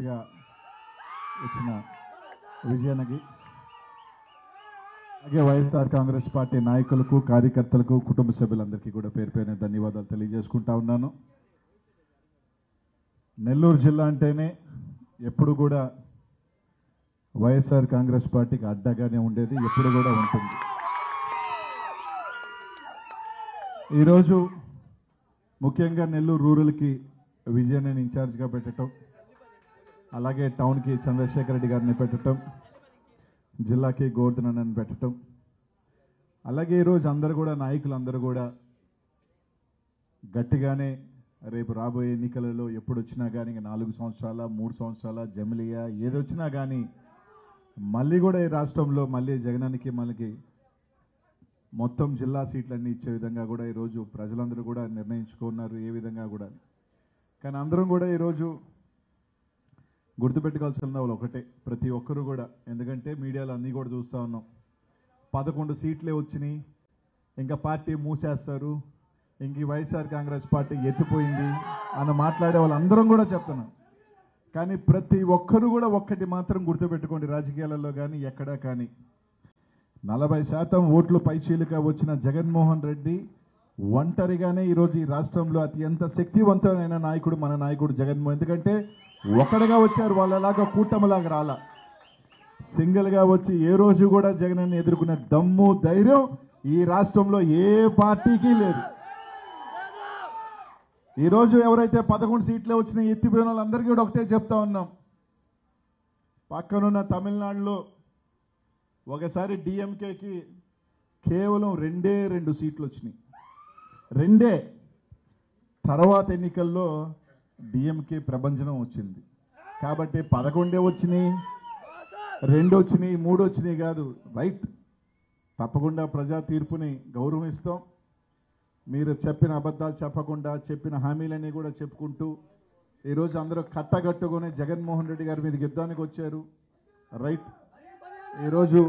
అతిథిగా వచ్చిన విజయనగి అలాగే వైఎస్ఆర్ కాంగ్రెస్ పార్టీ నాయకులకు కార్యకర్తలకు కుటుంబ సభ్యులందరికీ కూడా పేరు పేరున ధన్యవాదాలు తెలియజేసుకుంటా ఉన్నాను. నెల్లూరు జిల్లా అంటేనే ఎప్పుడు కూడా వైఎస్ఆర్ కాంగ్రెస్ పార్టీకి అడ్డగానే ఉండేది, ఎప్పుడు కూడా ఉంటుంది. ఈరోజు ముఖ్యంగా నెల్లూరు రూరల్కి విజయనని ఇన్ఛార్జ్గా పెట్టడం, అలాగే టౌన్కి చంద్రశేఖర్ రెడ్డి గారిని పెట్టడం, జిల్లాకి గోవర్ధనని పెట్టడం, అలాగే ఈరోజు అందరూ కూడా నాయకులందరూ కూడా గట్టిగానే రేపు రాబోయే ఎన్నికలలో ఎప్పుడు వచ్చినా కానీ 4 సంవత్సరాల 3 సంవత్సరాల జమిలియా ఏదొచ్చినా కానీ మళ్ళీ కూడా ఈ రాష్ట్రంలో మళ్ళీ జగనానికి మనకి మొత్తం జిల్లా సీట్లన్నీ ఇచ్చే విధంగా కూడా ఈరోజు ప్రజలందరూ కూడా నిర్ణయించుకున్నారు ఏ విధంగా కూడా. కానీ అందరం కూడా ఈరోజు గుర్తుపెట్టుకోవాల్సిన వాళ్ళు ఒకటే, ప్రతి ఒక్కరు కూడా, ఎందుకంటే మీడియాలో అన్నీ కూడా చూస్తూ ఉన్నాం, 11 సీట్లే వచ్చినాయి, ఇంకా పార్టీ మూసేస్తారు, ఇంక వైఎస్ఆర్ కాంగ్రెస్ పార్టీ ఎత్తిపోయింది అని మాట్లాడే వాళ్ళందరం కూడా చెప్తున్నాం. కానీ ప్రతి ఒక్కరు కూడా ఒక్కటి మాత్రం గుర్తుపెట్టుకోండి, రాజకీయాలలో కానీ ఎక్కడా కానీ 40% ఓట్లు పైచీలుగా వచ్చిన జగన్మోహన్ రెడ్డి ఒంటరిగానే ఈరోజు ఈ రాష్ట్రంలో అత్యంత శక్తివంతమైన నాయకుడు మన నాయకుడు జగన్మోహన్. ఎందుకంటే ఒకటిగా వచ్చారు, వాళ్ళలాగా కూటమిలాగా రాలా, సింగిల్గా వచ్చి ఏ రోజు కూడా జగన్ ఎదుర్కొనే దమ్ము ధైర్యం ఈ రాష్ట్రంలో ఏ పార్టీకి లేదు. ఈరోజు ఎవరైతే 11 సీట్లే వచ్చినా ఎత్తిపోయిన వాళ్ళందరికీ కూడా ఒకటే చెప్తా ఉన్నాం, పక్కనున్న తమిళనాడులో ఒకసారి డిఎంకేకి కేవలం 2 సీట్లు వచ్చినాయి, 2. తర్వాత ఎన్నికల్లో డిఎంకే ప్రభంజనం వచ్చింది. కాబట్టి 11 వచ్చినాయి, 2 వచ్చినాయి, 3 వచ్చినాయి కాదు, రైట్, తప్పకుండా ప్రజా తీర్పుని గౌరవిస్తాం. మీరు చెప్పిన అబద్ధాలు చెప్పకుండా చెప్పిన హామీలన్నీ కూడా చెప్పుకుంటూ ఈరోజు అందరూ కట్టగట్టుకుని జగన్మోహన్ రెడ్డి గారి మీద యుద్ధానికి వచ్చారు, రైట్. ఈరోజు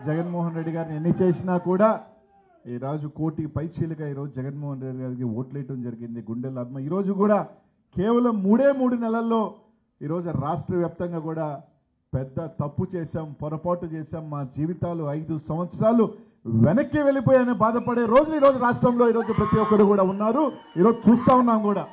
జగన్మోహన్ రెడ్డి గారిని ఎన్ని చేసినా కూడా ఈరోజు 1 కోటి పైచీలుగా ఈరోజు జగన్మోహన్ రెడ్డి గారికి ఓట్లేయటం జరిగింది, గుండెల అభిమ. ఈరోజు కూడా కేవలం 3 నెలల్లో ఈరోజు రాష్ట్ర వ్యాప్తంగా కూడా పెద్ద తప్పు చేశాం, పొరపాటు చేశాం, మా జీవితాలు 5 సంవత్సరాలు వెనక్కి వెళ్ళిపోయాయని బాధపడే రోజులు ఈరోజు రాష్ట్రంలో ఈరోజు ప్రతి ఒక్కరు కూడా ఉన్నారు, ఈరోజు చూస్తూ ఉన్నాం కూడా.